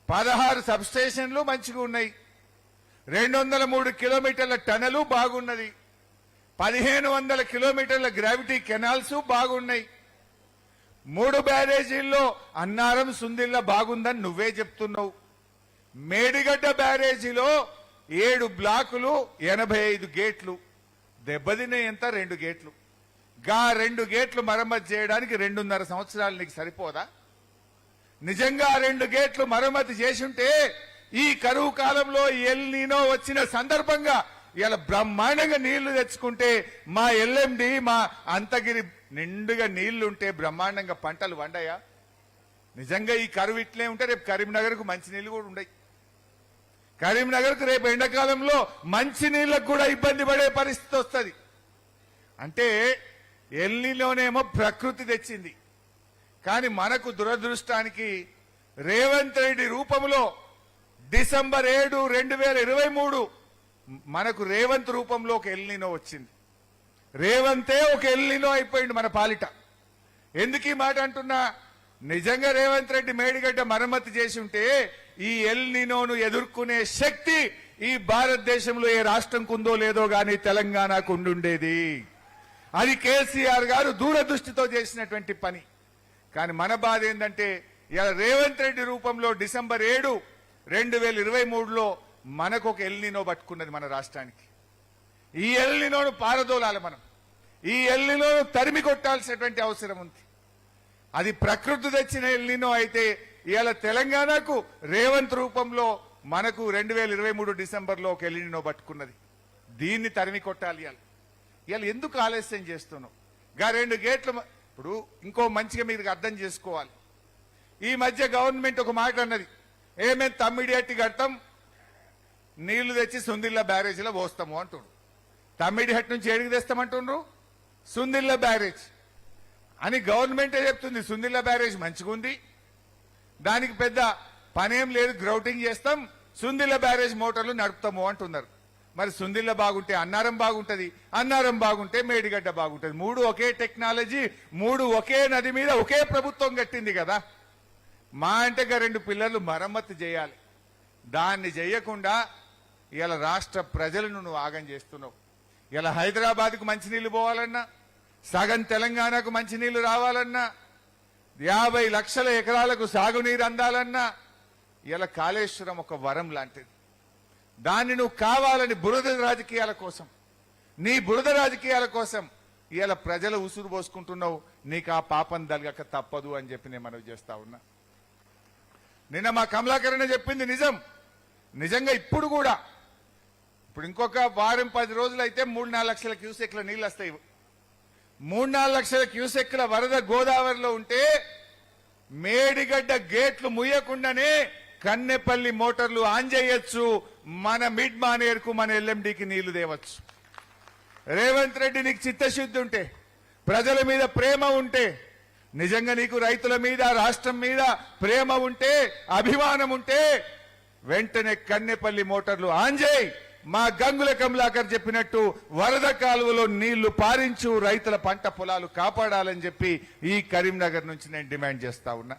16 సబ్స్టేషన్లు మంచిగా ఉన్నాయి, 203 కిలోమీటర్ల టనలు బాగున్నది, 1500 కిలోమీటర్ల గ్రావిటీ కెనాల్స్ బాగున్నాయి, 3 బ్యారేజీల్లో అన్నారం సుందిల్ల బాగుందని నువ్వే చెప్తున్నావు. మేడిగడ్డ బ్యారేజీలో 7 బ్లాకులు 85 గేట్లు దెబ్బతినే ఎంత 2 గేట్లు. గా 2 గేట్లు మరమ్మతు చేయడానికి 2.5 సంవత్సరాలు నీకు సరిపోదా? నిజంగా 2 గేట్లు మరమ్మతు చేసుంటే ఈ కరువు కాలంలో ఎల్ నీనో వచ్చిన సందర్భంగా ఇలా బ్రహ్మాండంగా నీళ్లు తెచ్చుకుంటే మా ఎల్ఎండి మా అంతగిరి నిండుగా నీళ్లుంటే బ్రహ్మాండంగా పంటలు వండయా? నిజంగా ఈ కరువు ఇట్లే ఉంటే రేపు కరీంనగర్కు మంచినీళ్లు కూడా ఉండయి. కరీంనగర్కు రేపు ఎండాకాలంలో మంచినీళ్లకు కూడా ఇబ్బంది పడే పరిస్థితి వస్తుంది. అంటే ఎల్నిలోనేమో ప్రకృతి తెచ్చింది, కానీ మనకు దురదృష్టానికి రేవంత్ రెడ్డి రూపంలో డిసెంబర్ 7, 2023 మనకు రేవంత్ రూపంలో ఒక ఎల్నినో వచ్చింది. రేవంతే ఒక ఎల్నినో అయిపోయింది మన పాలిట. ఎందుకు ఈ మాట అంటున్నా? నిజంగా రేవంత్ రెడ్డి మేడిగడ్డ మరమ్మతు చేసి ఉంటే ఈ ఎల్నినోను ఎదుర్కొనే శక్తి ఈ భారతదేశంలో ఏ రాష్ట్రంకు ఉందో లేదో గాని తెలంగాణకు ఉండుండేది. అది కేసీఆర్ గారు దూరదృష్టితో చేసినటువంటి పని. కానీ మన బాధ ఏంటంటే ఇలా రేవంత్ రెడ్డి రూపంలో డిసెంబర్ 7, 2023లో మనకు ఒక ఎల్నినో పట్టుకున్నది మన రాష్ట్రానికి. ఈ ఎల్నినోను పారదోలాలి మనం. ఈ ఎల్నినోను తరిమి కొట్టాల్సినటువంటి అవసరం ఉంది. అది ప్రకృతి తెచ్చిన ఎల్నినో అయితే ఇవాళ తెలంగాణకు రేవంత్ రూపంలో మనకు 2023 డిసెంబర్లో ఒక ఎల్నినో పట్టుకున్నది. దీన్ని తరిమి కొట్టాలి. ఇవాళ ఎందుకు ఆలస్యం చేస్తున్నావు? గా 2 గేట్లు ఇప్పుడు ఇంకో మంచిగా మీరు అర్థం చేసుకోవాలి. ఈ మధ్య గవర్నమెంట్ ఒక మాట అన్నది, మేము తమ్మిడిహట్టి కడతాం, నీళ్లు తెచ్చి సుందిల్ల బ్యారేజీలో పోస్తాము అంటుండ్రు. తమ్మిడిహట్టి నుంచి ఏడికి తెస్తామంటుండ్రు? సుందిల్ల బ్యారేజ్ అని గవర్నమెంటే చెప్తుంది. సుందిల్ల బ్యారేజ్ మంచిగా ఉంది, దానికి పెద్ద పనేం లేదు, గ్రౌటింగ్ చేస్తాం, సుందిల్ల బ్యారేజ్ మోటార్లు నడుపుతాము అంటున్నారు. మరి సుందిల్ల బాగుంటే అన్నారం బాగుంటది, అన్నారం బాగుంటే మేడిగడ్డ బాగుంటది. 3 ఒకే టెక్నాలజీ, 3 ఒకే నది మీద ఒకే ప్రభుత్వం కట్టింది కదా. మా అంటే 2 పిల్లర్లు మరమ్మతు చేయాలి. దాన్ని చేయకుండా ఇలా రాష్ట్ర ప్రజలను నువ్వు ఆగం చేస్తున్నావు. ఇలా హైదరాబాద్కు మంచినీళ్లు పోవాలన్నా, సగం తెలంగాణకు మంచినీళ్లు రావాలన్నా, 50 లక్షల ఎకరాలకు సాగునీరు అందాలన్నా ఇలా కాళేశ్వరం ఒక వరం లాంటిది. దాన్ని నువ్వు కావాలని బురద రాజకీయాల కోసం, నీ బురద రాజకీయాల కోసం ఇలా ప్రజల ఉసురు పోసుకుంటున్నావు. నీకు ఆ పాపం దలగక తప్పదు అని చెప్పి నేను మనవి చేస్తా ఉన్నా. నిన్న మా కమలాకరణ చెప్పింది నిజం. నిజంగా ఇప్పుడు కూడా ఇప్పుడు ఇంకొక వారం 10 రోజులు అయితే 3-4 లక్షల క్యూసెక్ల నీళ్ళు వస్తాయి. 3-4 లక్షల క్యూసెక్ల వరద గోదావరిలో ఉంటే మేడిగడ్డ గేట్లు ముయ్యకుండానే కన్నెపల్లి మోటార్లు ఆన్ చేయొచ్చు. మన మిడ్ మానేర్కు మన ఎల్ఎండికి నీళ్లు తేవచ్చు. రేవంత్ రెడ్డి నీకు చిత్తశుద్ధి ఉంటే, ప్రజల మీద ప్రేమ ఉంటే, నిజంగా నీకు రైతుల మీద రాష్ట్రం మీద ప్రేమ ఉంటే, అభిమానం ఉంటే వెంటనే కన్నెపల్లి మోటార్లు ఆన్ చేయి. మా గంగుల కమలాకర్ చెప్పినట్టు వరద కాలువలో నీళ్లు పారించు, రైతుల పంట పొలాలు కాపాడాలని చెప్పి ఈ కరీంనగర్ నుంచి నేను డిమాండ్ చేస్తా ఉన్నా.